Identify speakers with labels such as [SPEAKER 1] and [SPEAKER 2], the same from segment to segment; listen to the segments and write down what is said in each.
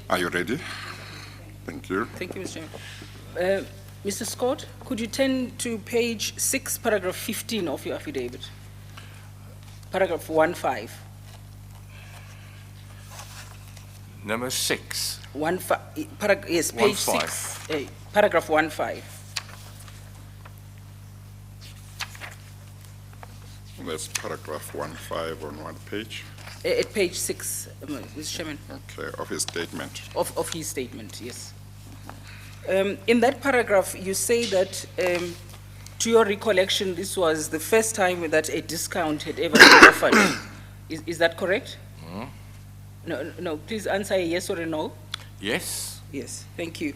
[SPEAKER 1] Are you ready? Thank you.
[SPEAKER 2] Thank you, Mr. Chairman. Mr. Scott, could you turn to page 6, paragraph 15 of your affidavit? Paragraph 15.
[SPEAKER 3] Number 6.
[SPEAKER 2] Yes, page
[SPEAKER 3] 15.
[SPEAKER 2] 6, paragraph 15.
[SPEAKER 1] That's paragraph 15 on one page.
[SPEAKER 2] At page 6, Mr. Chairman.
[SPEAKER 1] Okay, of his statement.
[SPEAKER 2] Of his statement, yes. In that paragraph, you say that, to your recollection, this was the first time that a discount had ever been offered. Is that correct? No, please answer a yes or a no.
[SPEAKER 3] Yes.
[SPEAKER 2] Yes, thank you.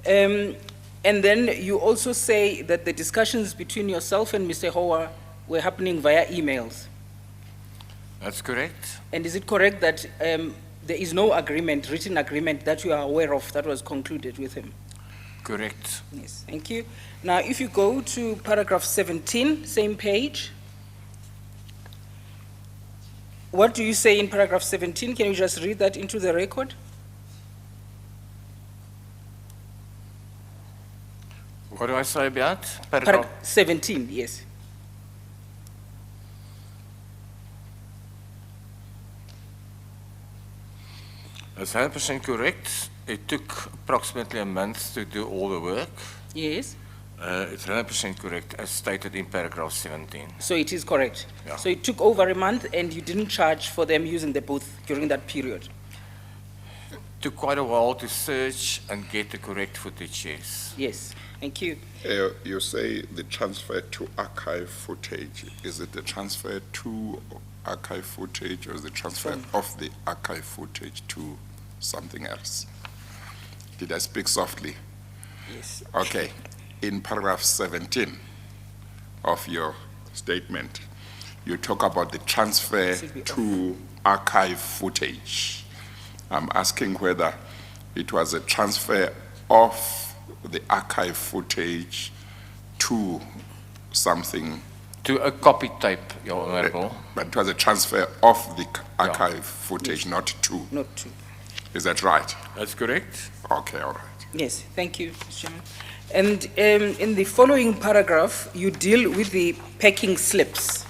[SPEAKER 2] And then you also say that the discussions between yourself and Mr. Hauer were happening via emails.
[SPEAKER 3] That's correct.
[SPEAKER 2] And is it correct that there is no agreement, written agreement, that you are aware of that was concluded with him?
[SPEAKER 3] Correct.
[SPEAKER 2] Yes, thank you. Now, if you go to paragraph 17, same page. What do you say in paragraph 17? Can you just read that into the record?
[SPEAKER 3] What do I say about? Paragraph
[SPEAKER 2] 17, yes.
[SPEAKER 3] That's 100% correct. It took approximately a month to do all the work.
[SPEAKER 2] Yes.
[SPEAKER 3] It's 100% correct, as stated in paragraph 17.
[SPEAKER 2] So it is correct.
[SPEAKER 3] Yeah.
[SPEAKER 2] So it took over a month and you didn't charge for them using the booth during that period?
[SPEAKER 3] It took quite a while to search and get the correct footage, yes.
[SPEAKER 2] Yes, thank you.
[SPEAKER 1] You say the transfer to archive footage. Is it the transfer to archive footage or is the transfer of the archive footage to something else? Did I speak softly?
[SPEAKER 2] Yes.
[SPEAKER 1] Okay. In paragraph 17 of your statement, you talk about the transfer to archive footage. I'm asking whether it was a transfer of the archive footage to something.
[SPEAKER 3] To a copy tape, Your Honorable.
[SPEAKER 1] But it was a transfer of the archive footage, not to.
[SPEAKER 2] Not to.
[SPEAKER 1] Is that right?
[SPEAKER 3] That's correct.
[SPEAKER 1] Okay, all right.
[SPEAKER 2] Yes, thank you, Mr. Chairman. And in the following paragraph, you deal with the packing slips.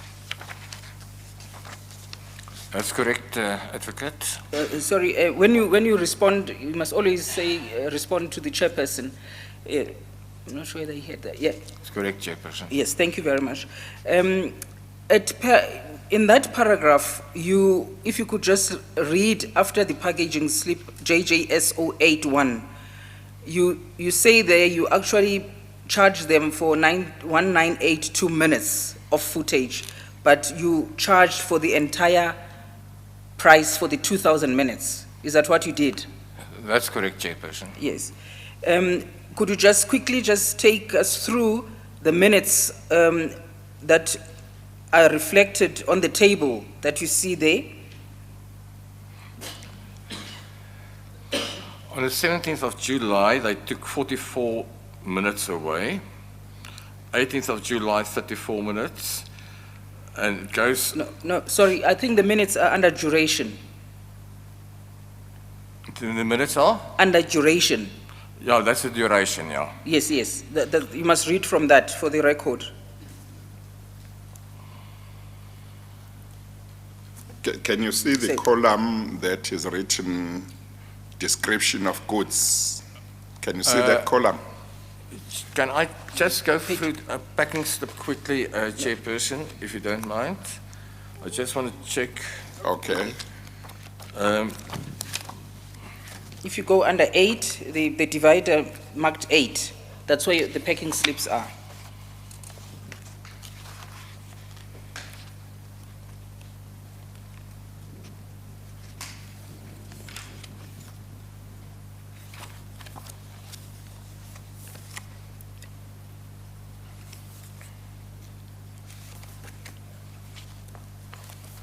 [SPEAKER 3] That's correct, Advocate.
[SPEAKER 2] Sorry, when you respond, you must always say, respond to the chairperson. I'm not sure whether you heard that. Yeah.
[SPEAKER 3] That's correct, Chairperson.
[SPEAKER 2] Yes, thank you very much. In that paragraph, if you could just read after the packaging slip JJS 081, you say there you actually charge them for 1982 minutes of footage, but you charged for the entire price for the 2,000 minutes. Is that what you did?
[SPEAKER 3] That's correct, Chairperson.
[SPEAKER 2] Yes. Could you just quickly just take us through the minutes that are reflected on the table that you see there?
[SPEAKER 3] On the 17th of July, they took 44 minutes away. 18th of July, 34 minutes. And it goes...
[SPEAKER 2] No, sorry, I think the minutes are under duration.
[SPEAKER 3] The minutes are?
[SPEAKER 2] Under duration.
[SPEAKER 3] Yeah, that's the duration, yeah.
[SPEAKER 2] Yes. You must read from that for the record.
[SPEAKER 1] Can you see the column that is written description of goods? Can you see that column?
[SPEAKER 3] Can I just go through a packing slip quickly, Chairperson, if you don't mind? I just want to check.
[SPEAKER 1] Okay.
[SPEAKER 2] If you go under 8, the divider marked 8. That's where the packing slips are.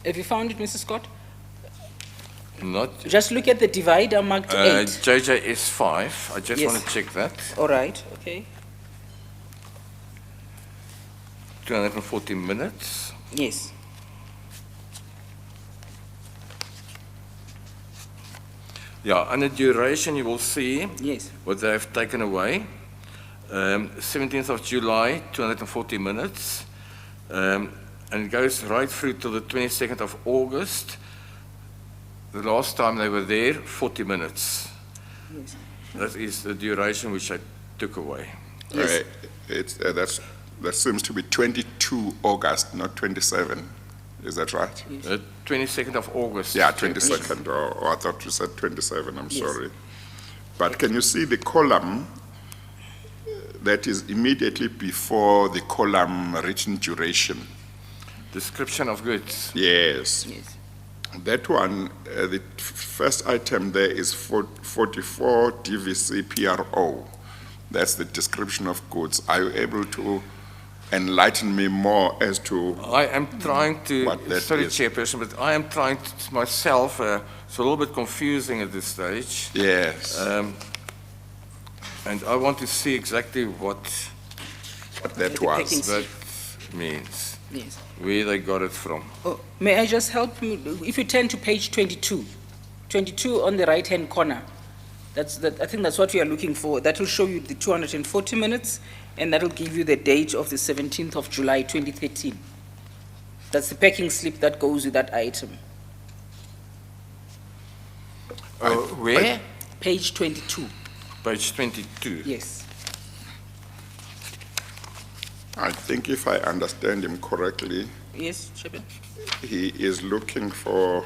[SPEAKER 2] Have you found it, Mr. Scott?
[SPEAKER 3] Not.
[SPEAKER 2] Just look at the divider marked 8.
[SPEAKER 3] JJS 5. I just
[SPEAKER 2] Yes.
[SPEAKER 3] want to check that.
[SPEAKER 2] All right, okay.
[SPEAKER 3] 240 minutes. Yeah, and the duration you will see
[SPEAKER 2] Yes.
[SPEAKER 3] what they have taken away. 17th of July, 240 minutes. And it goes right through till the 22nd of August. The last time they were there, 40 minutes.
[SPEAKER 2] Yes.
[SPEAKER 3] That is the duration which I took away.
[SPEAKER 2] Yes.
[SPEAKER 1] That seems to be 22 August, not 27. Is that right?
[SPEAKER 3] 22nd of August.
[SPEAKER 1] Yeah,
[SPEAKER 3] Chairperson.
[SPEAKER 1] 22nd, or I thought you said 27, I'm
[SPEAKER 2] Yes.
[SPEAKER 1] sorry. But can you see the column that is immediately before the column written duration?
[SPEAKER 3] Description of goods.
[SPEAKER 1] Yes.
[SPEAKER 2] Yes.
[SPEAKER 1] That one, the first item there is 44 DVC PRO. That's the description of goods. Are you able to enlighten me more as to,
[SPEAKER 3] I am trying to,
[SPEAKER 1] What that
[SPEAKER 3] sorry
[SPEAKER 1] is.
[SPEAKER 3] Chairperson, but I am trying to myself, it's a little bit confusing at this stage.
[SPEAKER 1] yes,
[SPEAKER 3] And I want to see exactly what
[SPEAKER 1] what that
[SPEAKER 2] the packing
[SPEAKER 1] was?
[SPEAKER 3] that means,
[SPEAKER 2] Yes.
[SPEAKER 3] where they got it from.
[SPEAKER 2] Oh, may I just help you? If you turn to page 22, 22 on the right-hand corner, I think that's what we are looking for. That will show you the 240 minutes, and that will give you the date of the 17th of July, 2013. That's the packing slip that goes with that item.
[SPEAKER 3] Where?
[SPEAKER 2] Page 22,
[SPEAKER 3] Page 22.
[SPEAKER 2] yes.
[SPEAKER 1] I think if I understand him correctly,
[SPEAKER 2] Yes, Chairman?
[SPEAKER 1] he is looking for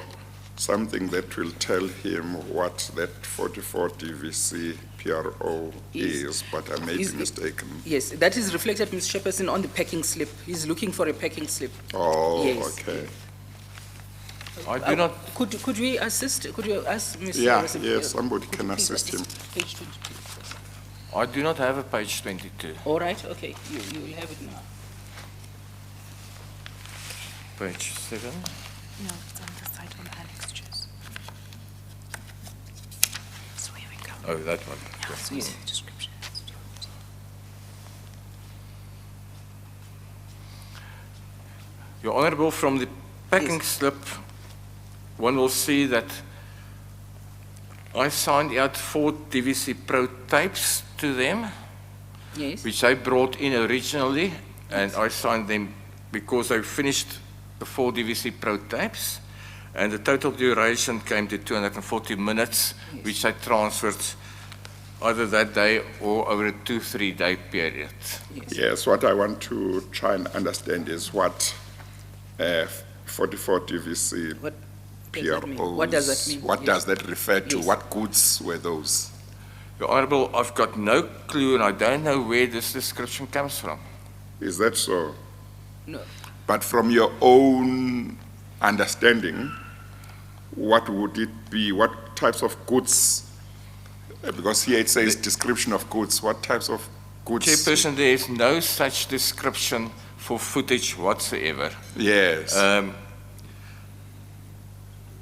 [SPEAKER 1] something that will tell him what that 44 DVC PRO
[SPEAKER 2] Yes.
[SPEAKER 1] is, but I may be
[SPEAKER 2] Is it-
[SPEAKER 1] mistaken.
[SPEAKER 2] Yes, that is reflected, Mr. Chairperson, on the packing slip. He's looking for a packing slip.
[SPEAKER 1] Oh,
[SPEAKER 2] Yes.
[SPEAKER 1] okay.
[SPEAKER 3] I do not,
[SPEAKER 2] Could we assist, could you ask Mr.
[SPEAKER 1] Yeah,
[SPEAKER 2] Harrison,
[SPEAKER 1] yes, somebody
[SPEAKER 2] could
[SPEAKER 1] can
[SPEAKER 2] you please
[SPEAKER 1] assist him.
[SPEAKER 2] Page 22.
[SPEAKER 3] I do not have a page 22.
[SPEAKER 2] All right, okay, you will have it now.
[SPEAKER 3] Page 7.
[SPEAKER 4] No, it's on the side on the annexures. So here we go.
[SPEAKER 3] Oh, that one.
[SPEAKER 4] Yeah, so
[SPEAKER 2] Yeah.
[SPEAKER 4] it's the description.
[SPEAKER 3] Your Honourable, from the packing
[SPEAKER 2] Yes.
[SPEAKER 3] slip, one will see that I signed out 4 DVC Pro tapes to them,
[SPEAKER 2] Yes,
[SPEAKER 3] which I brought in originally, and I signed them because I finished the 4 DVC Pro tapes, and the total duration came to 240 minutes,
[SPEAKER 2] Yes.
[SPEAKER 3] which I transferred either that day or over a 2-3 day period.
[SPEAKER 2] yes.
[SPEAKER 1] Yes, what I want to try and understand is what 44 DVC
[SPEAKER 2] What does that mean?
[SPEAKER 1] PROs.
[SPEAKER 2] What does that mean?
[SPEAKER 1] What
[SPEAKER 2] Yes.
[SPEAKER 1] does that refer to?
[SPEAKER 2] Yes.
[SPEAKER 1] What goods were those?
[SPEAKER 3] Your Honourable, I've got no clue, and I don't know where this description comes from.
[SPEAKER 1] Is that so?
[SPEAKER 2] No.
[SPEAKER 1] But from your own understanding, what would it be? What types of goods? Because here it says description of goods. What types of goods?
[SPEAKER 3] Chairperson, there is no such description for footage whatsoever.
[SPEAKER 1] Yes.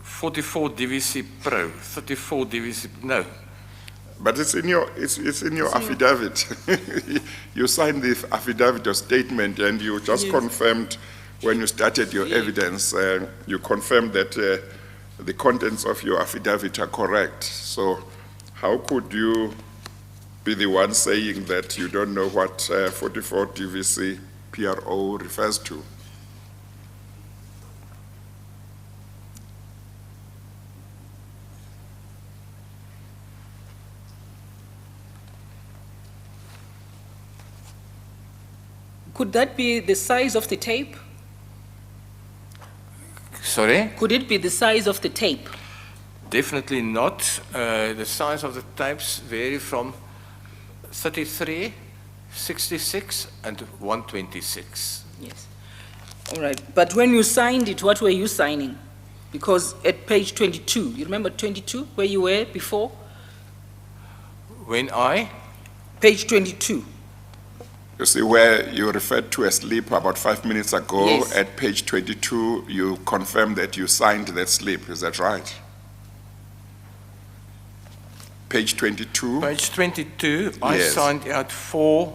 [SPEAKER 3] 44 DVC Pro, 34 DVC, no.
[SPEAKER 1] But it's in your affidavit. You signed the affidavit or statement, and you just
[SPEAKER 2] Yes.
[SPEAKER 1] confirmed when you started your
[SPEAKER 2] Yeah.
[SPEAKER 1] evidence. You confirmed that the contents of your affidavit are correct. So, how could you be the one saying that you don't know what 44 DVC PRO refers to?
[SPEAKER 2] Could that be the size of the tape?
[SPEAKER 3] Sorry?
[SPEAKER 2] Could it be the size of the tape?
[SPEAKER 3] Definitely not. The size of the tapes vary from 33, 66, and 126.
[SPEAKER 2] Yes. All right, but when you signed it, what were you signing? Because at page 22, you remember 22, where you were before?
[SPEAKER 3] When I,
[SPEAKER 2] Page 22,
[SPEAKER 1] You see, where you referred to a slip about 5 minutes ago,
[SPEAKER 2] Yes.
[SPEAKER 1] at page 22, you confirmed that you signed that slip. Is that right? Page 22?
[SPEAKER 3] page 22, I
[SPEAKER 1] Yes.
[SPEAKER 3] signed out 4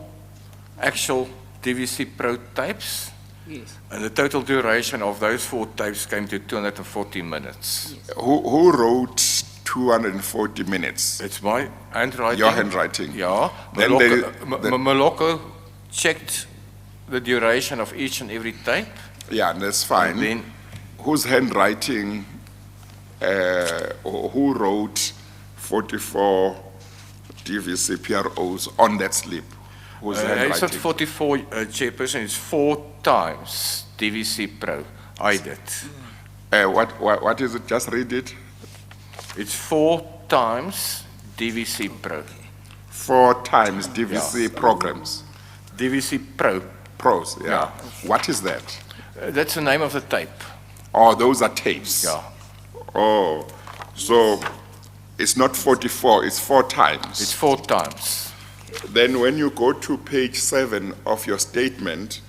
[SPEAKER 3] actual DVC Pro tapes,
[SPEAKER 2] yes.
[SPEAKER 3] and the total duration of those 4 tapes came to 240 minutes.
[SPEAKER 1] Who wrote 240 minutes.
[SPEAKER 3] It's my handwriting.
[SPEAKER 1] Your handwriting.
[SPEAKER 3] Yeah.
[SPEAKER 1] Then
[SPEAKER 3] Moloko checked the duration of each and every tape.
[SPEAKER 1] Yeah, that's fine.
[SPEAKER 3] And then
[SPEAKER 1] Whose handwriting, or who wrote 44 DVC PROs on that slip? Whose
[SPEAKER 3] it's
[SPEAKER 1] handwriting?
[SPEAKER 3] not 44, Chairperson, it's 4 times DVC Pro. I did.
[SPEAKER 1] What is it? Just read it.
[SPEAKER 3] It's 4 times DVC Pro.
[SPEAKER 1] 4 times DVC programs.
[SPEAKER 3] DVC Pro.
[SPEAKER 1] Pros, yeah. What is that?
[SPEAKER 3] That's the name of the tape.
[SPEAKER 1] Oh, those are tapes.
[SPEAKER 3] Yeah.
[SPEAKER 1] Oh, so it's not 44, it's 4 times.
[SPEAKER 3] It's 4 times.
[SPEAKER 1] Then when you go to page 7 of your statement,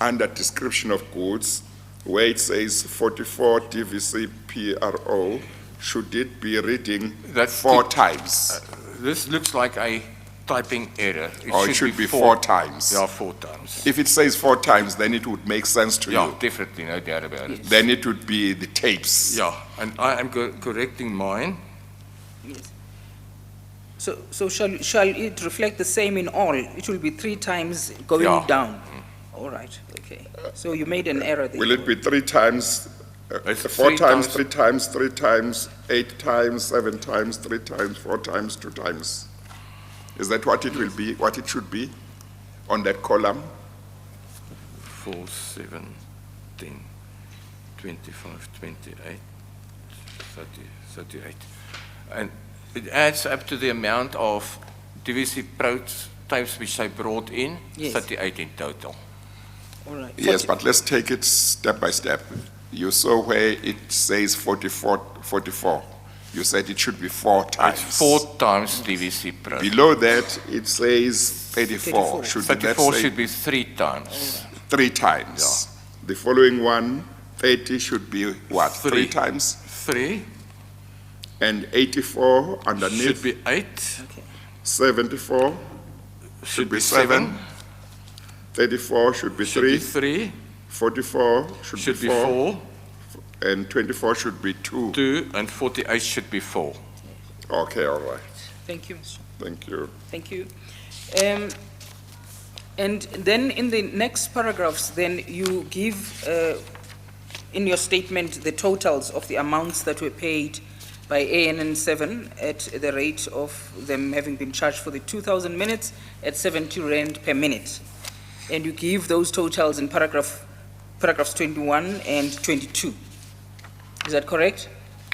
[SPEAKER 1] under description of goods, where it says 44 DVC PRO, should it be reading
[SPEAKER 3] That's
[SPEAKER 1] 4
[SPEAKER 3] the-
[SPEAKER 1] times?
[SPEAKER 3] This looks like a typing error.
[SPEAKER 1] Or it should be 4 times?
[SPEAKER 3] Yeah, 4 times.
[SPEAKER 1] If it says 4 times, then it would make sense to
[SPEAKER 3] Yeah,
[SPEAKER 1] you.
[SPEAKER 3] definitely, no doubt about it.
[SPEAKER 1] Then it would be the tapes.
[SPEAKER 3] Yeah, and I am correcting mine.
[SPEAKER 2] So shall it reflect the same in all? It will be 3 times going
[SPEAKER 3] Yeah.
[SPEAKER 2] down? All right, okay. So you made an error there.
[SPEAKER 1] Will it be 3 times,
[SPEAKER 3] It's
[SPEAKER 1] 4
[SPEAKER 3] 3
[SPEAKER 1] times,
[SPEAKER 3] times.
[SPEAKER 1] 3 times, 3 times, 8 times, 7 times, 3 times, 4 times, 2 times? Is that what it will be, what it should be on that column?
[SPEAKER 3] 4, 7, 10, 25, 28, 30, 38. And it adds up to the amount of DVC Pro tapes which they brought in,
[SPEAKER 2] Yes.
[SPEAKER 3] 38 in total.
[SPEAKER 2] All right.
[SPEAKER 1] Yes, but let's take it step by step. You saw where it says 44. You said it should be 4 times.
[SPEAKER 3] It's 4 times DVC Pro.
[SPEAKER 1] Below that, it says 34.
[SPEAKER 2] 34.
[SPEAKER 1] Should that
[SPEAKER 3] 34
[SPEAKER 1] say
[SPEAKER 3] should be 3 times.
[SPEAKER 1] 3 times? The following one, 30 should be what? 3
[SPEAKER 3] Three.
[SPEAKER 1] times?
[SPEAKER 3] 3
[SPEAKER 1] And 84 underneath?
[SPEAKER 3] should be 8,
[SPEAKER 1] 74
[SPEAKER 3] should be
[SPEAKER 1] 7.
[SPEAKER 3] 7,
[SPEAKER 1] 34 should be
[SPEAKER 3] should be
[SPEAKER 1] 3.
[SPEAKER 3] 3,
[SPEAKER 1] 44 should
[SPEAKER 3] should
[SPEAKER 1] be
[SPEAKER 3] be
[SPEAKER 1] 4.
[SPEAKER 3] 4,
[SPEAKER 1] And 24 should be 2.
[SPEAKER 3] 2, and 48 should be 4.
[SPEAKER 1] Okay, all right.
[SPEAKER 2] Thank you, Mr.
[SPEAKER 1] Thank you.
[SPEAKER 2] Thank you. And then in the next paragraphs, then you give, in your statement, the totals of the amounts that were paid by ANN7 at the rate of them having been charged for the 2,000 minutes at 70 rand per minute. And you give those totals in paragraphs 21 and 22. Is that correct?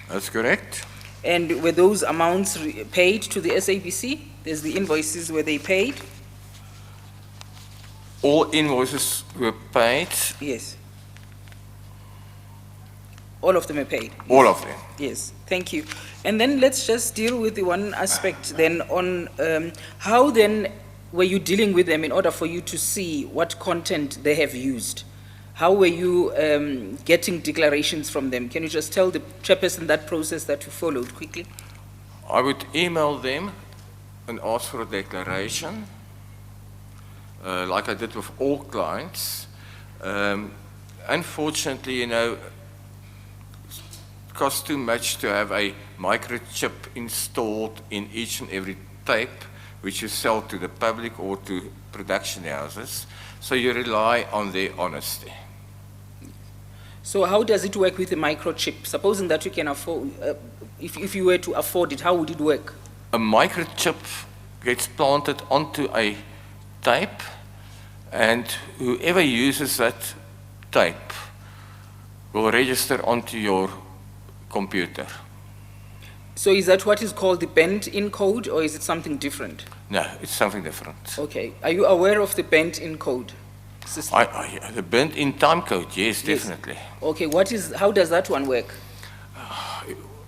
[SPEAKER 3] That's correct.
[SPEAKER 2] And were those amounts paid to the SABC? There's the invoices where they paid?
[SPEAKER 3] All invoices were paid,
[SPEAKER 2] Yes. All of them are paid?
[SPEAKER 3] all of them.
[SPEAKER 2] Yes, thank you. And then let's just deal with the one aspect then on how then were you dealing with them in order for you to see what content they have used? How were you getting declarations from them? Can you just tell the chairperson that process that you followed quickly?
[SPEAKER 3] I would email them and ask for a declaration, like I did with all clients. Unfortunately, you know, it costs too much to have a microchip installed in each and every tape which you sell to the public or to production houses, so you rely on their honesty.
[SPEAKER 2] So how does it work with the microchip? Supposing that you can afford, if you were to afford it, how would it work?
[SPEAKER 3] A microchip gets planted onto a tape, and whoever uses that tape will register onto your computer.
[SPEAKER 2] So is that what is called the bent-in code, or is it something different?
[SPEAKER 3] No, it's something different.
[SPEAKER 2] Okay. Are you aware of the bent-in code system?
[SPEAKER 3] The bent-in time code, yes,
[SPEAKER 2] Yes.
[SPEAKER 3] definitely.
[SPEAKER 2] Okay, how does that one work?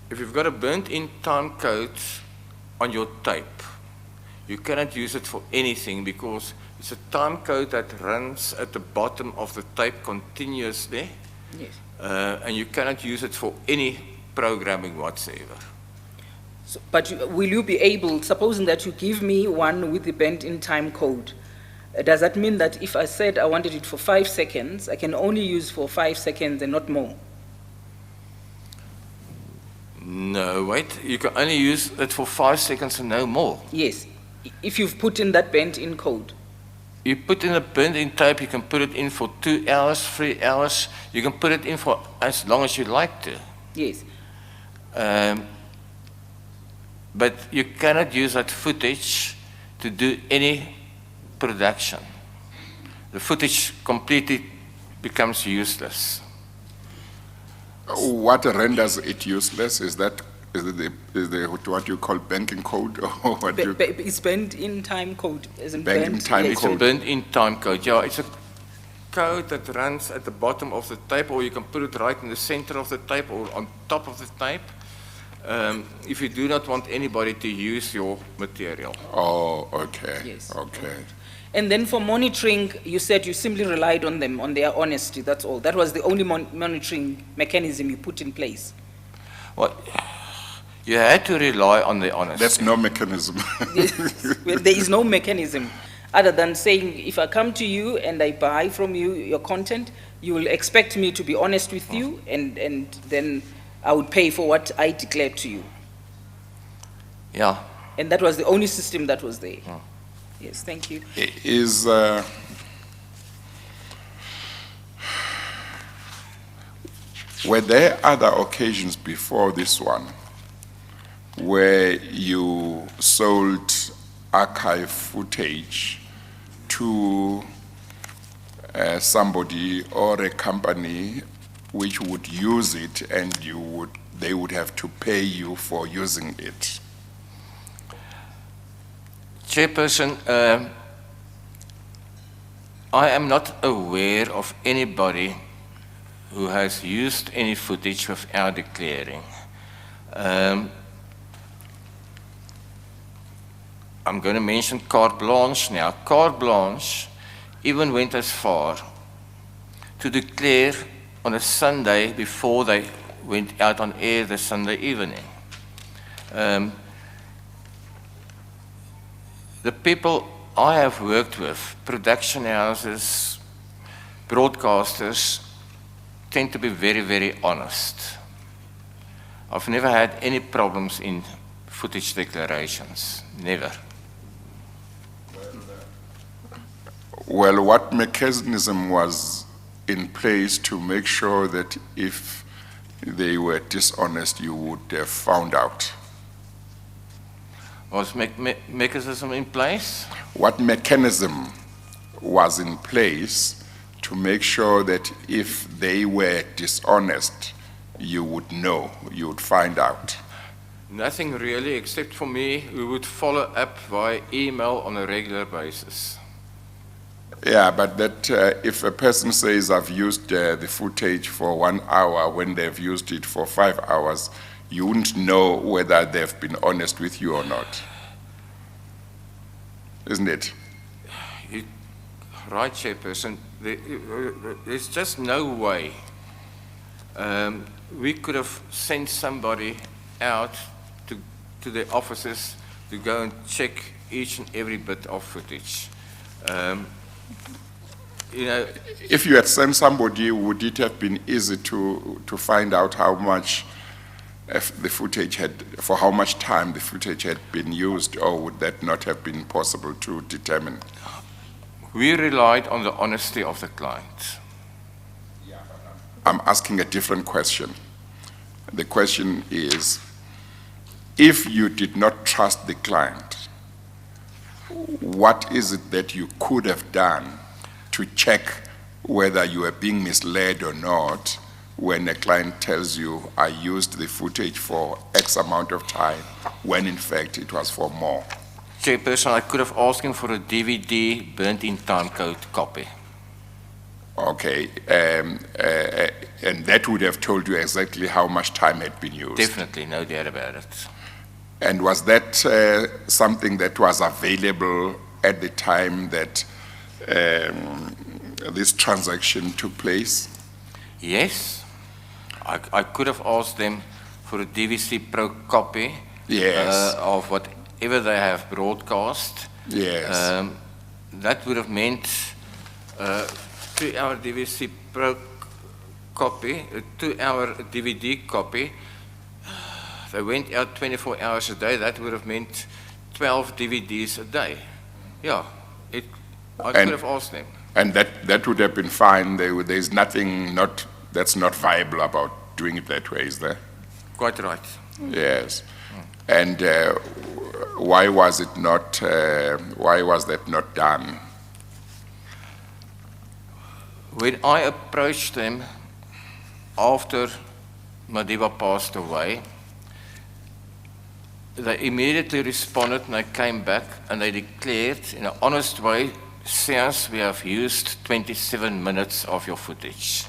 [SPEAKER 3] If you've got a burnt-in time code on your tape, you cannot use it for anything because it's a time code that runs at the bottom of the tape continuously,
[SPEAKER 2] Yes.
[SPEAKER 3] and you cannot use it for any programming whatsoever.
[SPEAKER 2] So, but will you be able, supposing that you give me one with the bent-in time code, does that mean that if I said I wanted it for 5 seconds, I can only use for 5 seconds and not more?
[SPEAKER 3] No, No, wait. You can only use it for 5 seconds and no more.
[SPEAKER 2] Yes, if you've put in that bent-in code.
[SPEAKER 3] You put in a bend-in tape, you can put it in for 2 hours, 3 hours. You can put it in for as long as you like to.
[SPEAKER 2] Yes,
[SPEAKER 3] But you cannot use that footage to do any production. The footage completely becomes useless.
[SPEAKER 1] What renders it useless? Is it what you call banking code or what do you?
[SPEAKER 2] it's bent-in time code, isn't
[SPEAKER 1] Bent-in
[SPEAKER 2] bent?
[SPEAKER 1] time
[SPEAKER 3] It's a
[SPEAKER 1] code.
[SPEAKER 3] bend-in time code. Yeah, it's a code that runs at the bottom of the tape, or you can put it right in the center of the tape or on top of the tape. If you do not want anybody to use your material.
[SPEAKER 1] Oh, okay.
[SPEAKER 2] Yes.
[SPEAKER 1] Okay.
[SPEAKER 2] And then for monitoring, you said you simply relied on them, on their honesty, that's all. That was the only monitoring mechanism you put in place.
[SPEAKER 3] Well, you had to rely on the honesty.
[SPEAKER 1] That's no mechanism.
[SPEAKER 2] Well, there is no mechanism other than saying, if I come to you and I buy from you your content, you will expect me to be honest with you, and then I would pay for what I declared to you.
[SPEAKER 3] Yeah.
[SPEAKER 2] And that was the only system that was there. Yes, thank you.
[SPEAKER 1] Were there other occasions before this one where you sold archive footage to somebody or a company which would use it, and they would have to pay you for using it?
[SPEAKER 3] Chairperson, I am not aware of anybody who has used any footage without declaring. I'm going to mention Carte Blanche now. Carte Blanche even went as far to declare on a Sunday before they went out on air the Sunday evening. The people I have worked with, production houses, broadcasters, tend to be very, very honest. I've never had any problems in footage declarations, never.
[SPEAKER 1] Well, what mechanism was in place to make sure that if they were dishonest, you would have found out?
[SPEAKER 3] Was mechanism in place?
[SPEAKER 1] What mechanism was in place to make sure that if they were dishonest, you would know, you would find out?
[SPEAKER 3] Nothing really, except for me, we would follow up via email on a regular basis.
[SPEAKER 1] Yeah, but that if a person says, I've used the footage for 1 hour when they've used it for 5 hours, you wouldn't know whether they've been honest with you or not. Isn't it?
[SPEAKER 3] Right, Chairperson. There's just no way we could have sent somebody out to the offices to go and check each and every bit of footage.
[SPEAKER 1] If you had sent somebody, would it have been easy to find out how much the footage for how much time the footage had been used, or would that not have been possible to determine?
[SPEAKER 3] We relied on the honesty of the client.
[SPEAKER 1] I'm asking a different question. The question is, if you did not trust the client, what is it that you could have done to check whether you are being misled or not when a client tells you, I used the footage for X amount of time, when in fact it was for more?
[SPEAKER 3] Chairperson, I could have asked him for a DVD burnt-in time code copy.
[SPEAKER 1] Okay, and that would have told you exactly how much time had been used?
[SPEAKER 3] Definitely, no doubt about it.
[SPEAKER 1] And was that something that was available at the time that this transaction took place?
[SPEAKER 3] Yes. I could have asked them for a DVC Pro copy
[SPEAKER 1] Yes.
[SPEAKER 3] of whatever they have broadcast.
[SPEAKER 1] Yes.
[SPEAKER 3] That would have meant 3-hour DVC Pro copy, a 2-hour DVD copy. they went out 24 hours a day. That would have meant 12 DVDs a day. Yeah, I could have asked them.
[SPEAKER 1] And that would have been fine. There's nothing that's not viable about doing it that way, is there?
[SPEAKER 3] Quite right.
[SPEAKER 1] Yes. And why was that not done?
[SPEAKER 3] When I approached them after Madiba passed away, they immediately responded and they came back and they declared in an honest way, Sias, we have used 27 minutes of your footage.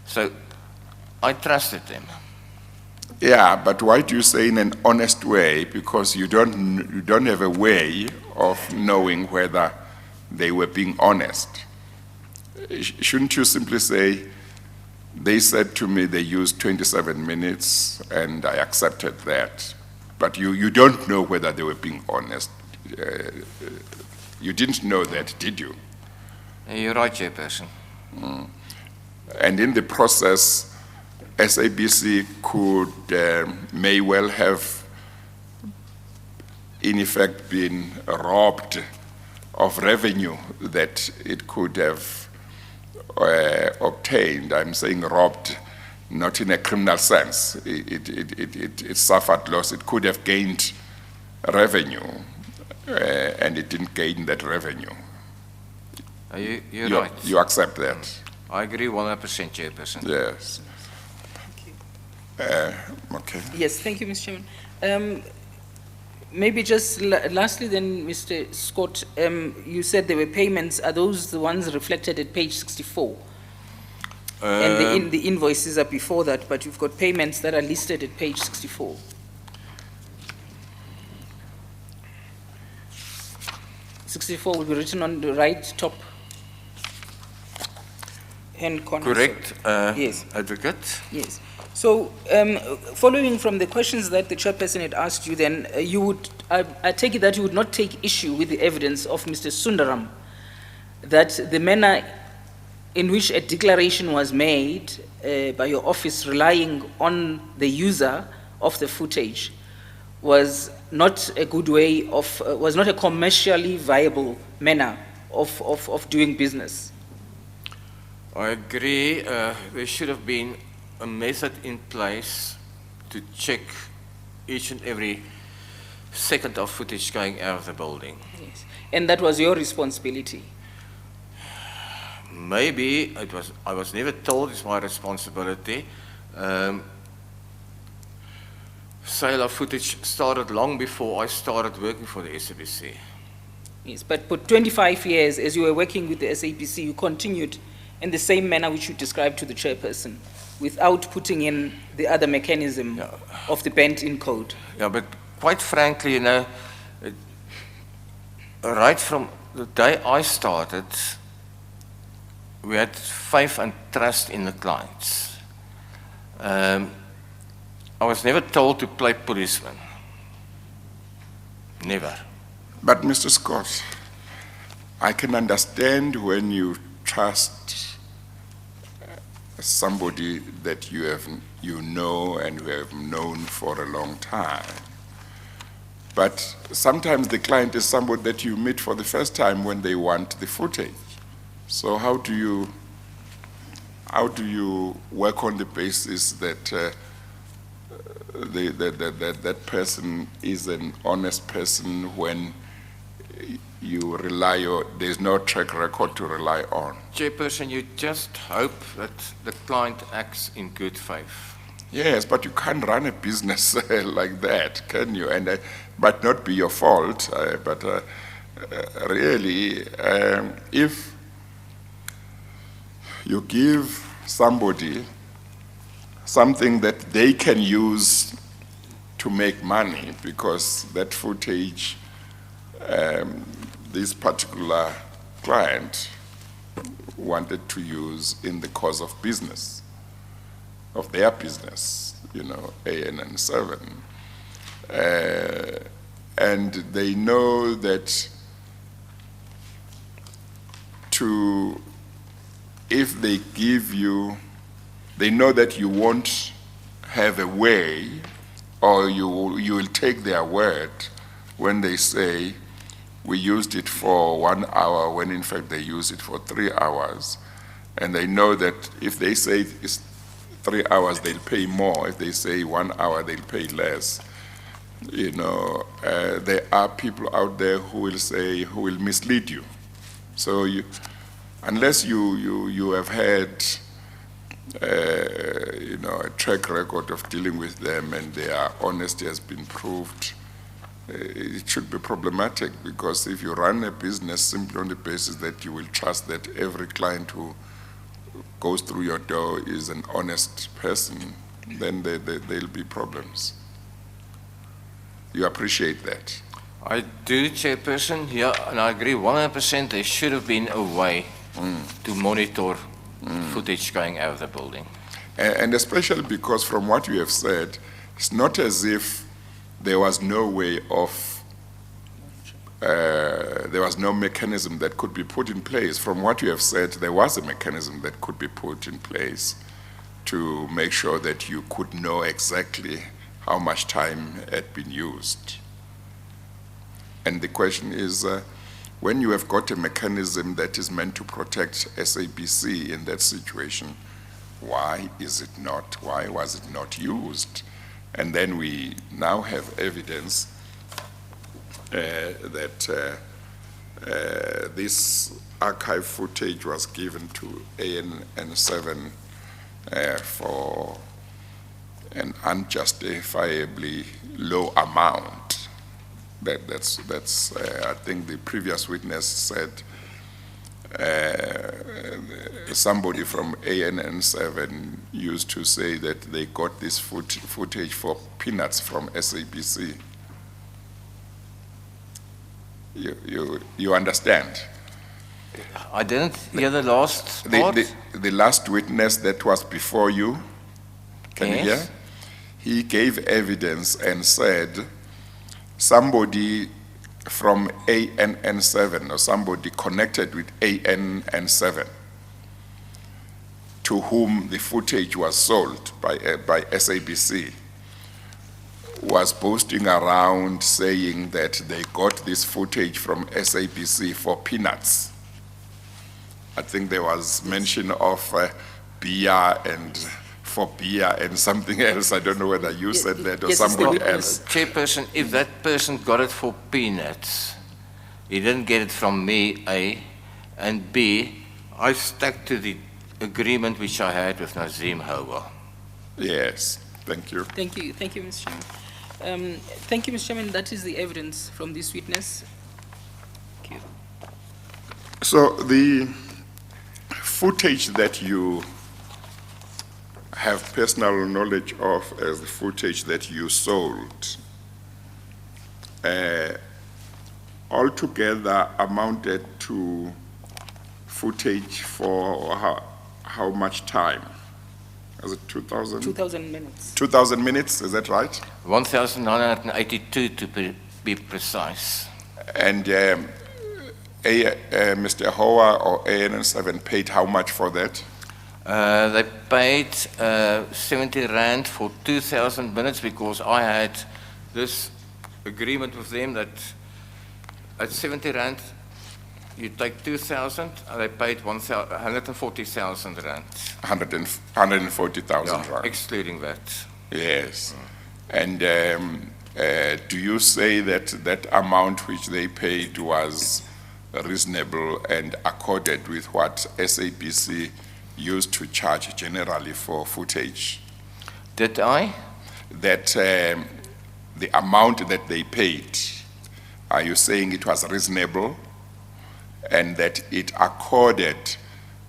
[SPEAKER 3] So I trusted them.
[SPEAKER 1] Yeah, but why do you say in an honest way? Because you don't have a way of knowing whether they were being honest. Shouldn't you simply say, they said to me they used 27 minutes and I accepted that, but you don't know whether they were being honest. You didn't know that, did you?
[SPEAKER 3] You're right, Chairperson.
[SPEAKER 1] And in the process, SABC may well have, in effect, been robbed of revenue that it could have obtained. I'm saying robbed, not in a criminal sense. It suffered loss. It could have gained revenue, and it didn't gain that revenue.
[SPEAKER 3] You're right.
[SPEAKER 1] You accept that?
[SPEAKER 3] I agree 100%, Chairperson.
[SPEAKER 1] Yes. Okay.
[SPEAKER 2] Yes, thank you, Mr. Chairman. Maybe just lastly then, Mr. Scott, you said there were payments. Are those the ones reflected at page 64? And the invoices are before that, but you've got payments that are listed at page 64. '64 will be written on the right top hand corner.
[SPEAKER 3] Correct,
[SPEAKER 2] Yes.
[SPEAKER 3] Advocate?
[SPEAKER 2] Yes. So, following from the questions that the chairperson had asked you, then you would, I take it that you would not take issue with the evidence of Mr. Sundaram, that the manner in which a declaration was made by your office relying on the user of the footage was not a good way of, was not a commercially viable manner of doing business.
[SPEAKER 3] I agree. There should have been a method in place to check each and every second of footage going out of the building.
[SPEAKER 2] Yes. And that was your responsibility.
[SPEAKER 3] Maybe I was never told it's my responsibility. Sale of footage started long before I started working for the SABC.
[SPEAKER 2] Yes, but for 25 years, as you were working with the SABC, you continued in the same manner which you described to the chairperson, without putting in the other mechanism of the bent-in code.
[SPEAKER 3] Yeah, but quite frankly, you know, right from the day I started, we had faith and trust in the clients. I was never told to play policeman. Never.
[SPEAKER 1] But Mr. Scott, I can understand when you trust somebody that you know and who have known for a long time. But sometimes the client is somebody that you meet for the first time when they want the footage. So how do you work on the basis that that person is an honest person when you rely on, there's no track record to rely on?
[SPEAKER 3] Chairperson, you just hope that the client acts in good faith.
[SPEAKER 1] Yes, but you can't run a business like that, can you? And but not be your fault. Really, if you give somebody something that they can use to make money, because that footage, this particular client wanted to use in the course of business, of their business, you know, ANN7. And they know that if they give you, they know that you won't have a way or you will take their word when they say we used it for 1 hour when in fact they use it for 3 hours, and they know that if they say it's 3 hours they'll pay more, if they say 1 hour they'll pay less. You know, there are people out there who will mislead you. So unless you have had you know, a track record of dealing with them and their honesty has been proved, it should be problematic, because if you run a business simply on the basis that you will trust that every client who goes through your door is an honest person, then there'll be problems. You appreciate that?
[SPEAKER 3] I do, Chairperson, yeah, and I agree 100%. There should have been a way to monitor footage going out of the building.
[SPEAKER 1] And especially because from what you have said, it's not as if there was no way of, there was no mechanism that could be put in place. From what you have said, there was a mechanism that could be put in place to make sure that you could know exactly how much time had been used. And the question is, when you have got a mechanism that is meant to protect SABC in that situation, why was it not used? And then we now have evidence that this archive footage was given to ANN7 for an unjustifiably low amount. That's I think the previous witness said somebody from ANN7 used to say that they got this footage for peanuts from SABC. You understand?
[SPEAKER 3] I didn't hear the last part.
[SPEAKER 1] The last witness that was before you, can you hear? He gave evidence and said somebody from ANN7 or somebody connected with ANN7 to whom the footage was sold by SABC was boasting around saying that they got this footage from SABC for peanuts. I think there was mention of beer and for beer and something else. I don't know whether you said that or
[SPEAKER 2] yes,
[SPEAKER 1] somebody
[SPEAKER 2] it's
[SPEAKER 1] else.
[SPEAKER 3] Chairperson, if that person got it for peanuts, he didn't get it from me, A, and B, I stuck to the agreement which I had with Nazim Hova.
[SPEAKER 1] Yes, thank you.
[SPEAKER 2] Thank you, Mr. Chairman. Thank you, Mr. Chairman. That is the evidence from this witness. Thank you.
[SPEAKER 1] So the footage that you have personal knowledge of as the footage that you sold altogether amounted to footage for how much time? Was it 2,000?
[SPEAKER 2] 2,000 minutes.
[SPEAKER 1] 2,000 minutes, is that right?
[SPEAKER 3] 1,982 to be precise.
[SPEAKER 1] And Mr. Hoa or ANN7 paid how much for that?
[SPEAKER 3] They paid 70 Rand for 2,000 minutes because I had this agreement with them that at 70 Rand, you take 2,000, and they paid 140,000 Rand.
[SPEAKER 1] 140,000 rand.
[SPEAKER 3] Excluding that.
[SPEAKER 1] Yes. And do you say that that amount which they paid was reasonable and accorded with what SABC used to charge generally for footage?
[SPEAKER 3] Did I?
[SPEAKER 1] That the amount that they paid, are you saying it was reasonable and that it accorded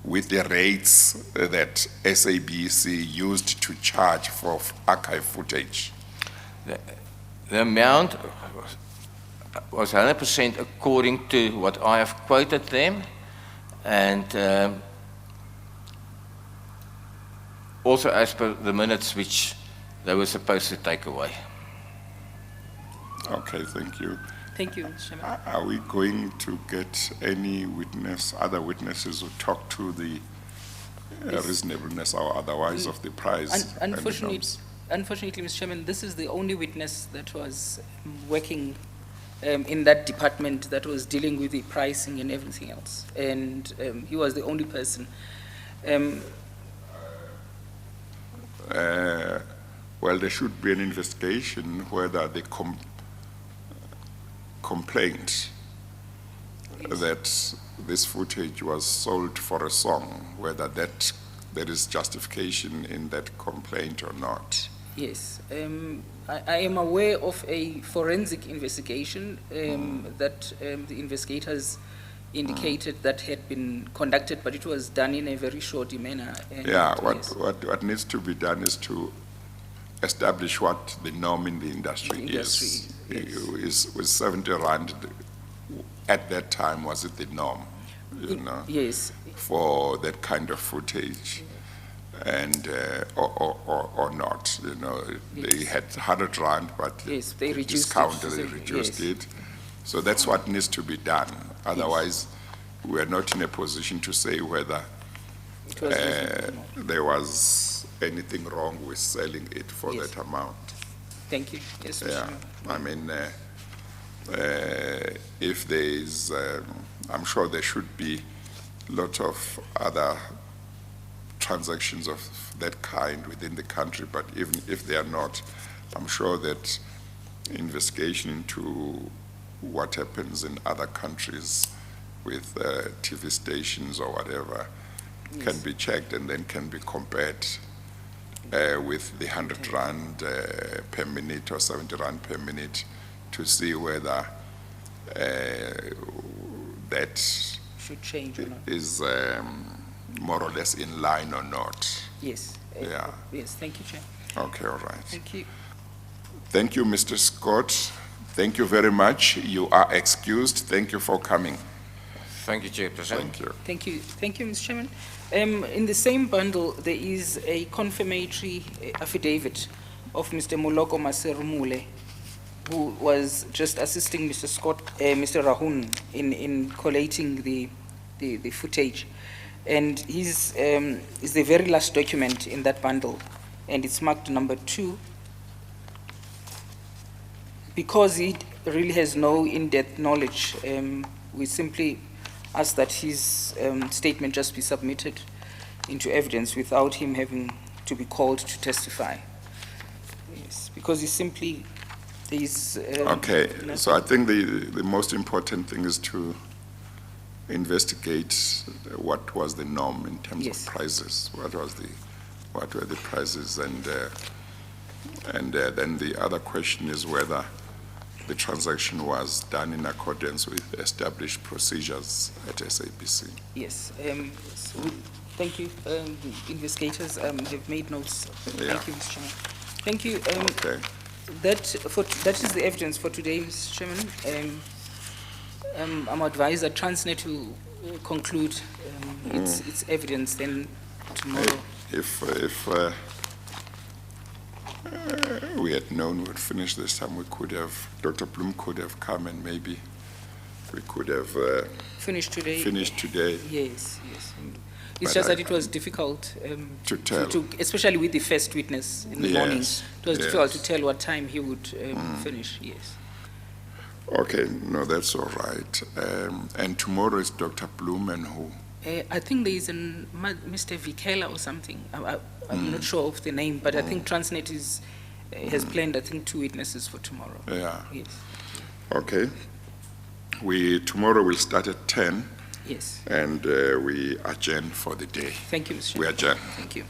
[SPEAKER 1] with the rates that SABC used to charge for archive footage?
[SPEAKER 3] The amount was 100% according to what I have quoted them, and also as per the minutes which they were supposed to take away.
[SPEAKER 1] Okay, thank you.
[SPEAKER 2] Thank you, Mr. Chairman.
[SPEAKER 1] Are we going to get any other witnesses who talk to the reasonableness or otherwise of the price? and the norms?
[SPEAKER 2] unfortunately, Mr. Chairman, this is the only witness that was working in that department that was dealing with the pricing and everything else. And he was the only person.
[SPEAKER 1] Well, there should be an investigation whether the complaint that this footage was sold for a song, whether there is justification in that complaint or not.
[SPEAKER 2] Yes, I am aware of a forensic investigation that the investigators indicated that had been conducted, but it was done in a very short manner. And
[SPEAKER 1] Yeah,
[SPEAKER 2] yes,
[SPEAKER 1] what needs to be done is to establish what the norm in the industry,
[SPEAKER 2] The industry,
[SPEAKER 1] is. With 70 rand at that time, was it the norm, you know,
[SPEAKER 2] yes,
[SPEAKER 1] for that kind of footage? And or not, you know, they
[SPEAKER 2] Yes.
[SPEAKER 1] had 100 rand, but
[SPEAKER 2] Yes, they reduced it
[SPEAKER 1] discounted,
[SPEAKER 2] to
[SPEAKER 1] they
[SPEAKER 2] say-
[SPEAKER 1] reduced
[SPEAKER 2] yes.
[SPEAKER 1] it. So that's what needs to be done. Otherwise, we're not in a position to say whether
[SPEAKER 2] it was reasonable.
[SPEAKER 1] there was anything wrong with selling it for
[SPEAKER 2] Yes.
[SPEAKER 1] that amount.
[SPEAKER 2] Thank you. Yes, Mr.
[SPEAKER 1] Yeah,
[SPEAKER 2] Chairman.
[SPEAKER 1] I mean, if there is, I'm sure there should be a lot of other transactions of that kind within the country, but even if they are not, I'm sure that investigation into what happens in other countries with TV stations or whatever can
[SPEAKER 2] Yes.
[SPEAKER 1] be checked and then can be compared with the 100 rand per minute or 70 rand per minute to see whether that
[SPEAKER 2] Should change or not.
[SPEAKER 1] is more or less in line or not.
[SPEAKER 2] Yes.
[SPEAKER 1] Yeah.
[SPEAKER 2] Yes, thank you, Chair.
[SPEAKER 1] Okay, all right.
[SPEAKER 2] Thank you.
[SPEAKER 1] Thank you, Mr. Scott. Thank you very much. You are excused. Thank you for coming.
[SPEAKER 3] Thank you, Chairperson.
[SPEAKER 1] Thank you.
[SPEAKER 2] Thank you. Thank you, Mr. Chairman. In the same bundle, there is a confirmatory affidavit of Mr. Moloko Maserumule, who was just assisting Mr. Scott, Mr. Rahun in collating the footage. And his is the very last document in that bundle, and it's marked number 2. Because he really has no in-depth knowledge, we simply ask that his statement just be submitted into evidence without him having to be called to testify. Yes, because he simply, there is...
[SPEAKER 1] Okay, so I think the most important thing is to investigate what was the norm in terms
[SPEAKER 2] Yes.
[SPEAKER 1] of prices. What were the prices, and then the other question is whether the transaction was done in accordance with established procedures at SABC.
[SPEAKER 2] Yes, thank you. The investigators have made notes.
[SPEAKER 1] Yeah.
[SPEAKER 2] Thank you, Mr. Chairman. Thank you.
[SPEAKER 1] Okay.
[SPEAKER 2] That is the evidence for today, Mr. Chairman. I'm advised that Transnet will conclude its evidence then tomorrow.
[SPEAKER 1] If we had known we would finish this time, we could have, Dr. Bloom could have come and maybe we could have
[SPEAKER 2] Finished today?
[SPEAKER 1] finished today.
[SPEAKER 2] Yes, yes. It's
[SPEAKER 1] But
[SPEAKER 2] just
[SPEAKER 1] I-
[SPEAKER 2] that it was difficult
[SPEAKER 1] To tell.
[SPEAKER 2] especially with the first witness in the morning.
[SPEAKER 1] Yes,
[SPEAKER 2] It was difficult to
[SPEAKER 1] yes.
[SPEAKER 2] tell what time he would finish, yes.
[SPEAKER 1] Okay, no, that's all right. And tomorrow is Dr. Bloom and who?
[SPEAKER 2] I think there is Mr. Vikela or something. I'm not sure of the name, but I think Transnet has planned, I think, 2 witnesses for tomorrow.
[SPEAKER 1] Yeah,
[SPEAKER 2] Yes,
[SPEAKER 1] okay. Tomorrow we'll start at 10
[SPEAKER 2] yes.
[SPEAKER 1] and we adjourn for the day.
[SPEAKER 2] Thank you, Mr.
[SPEAKER 1] We
[SPEAKER 2] Chairman.
[SPEAKER 1] adjourn.
[SPEAKER 2] Thank you.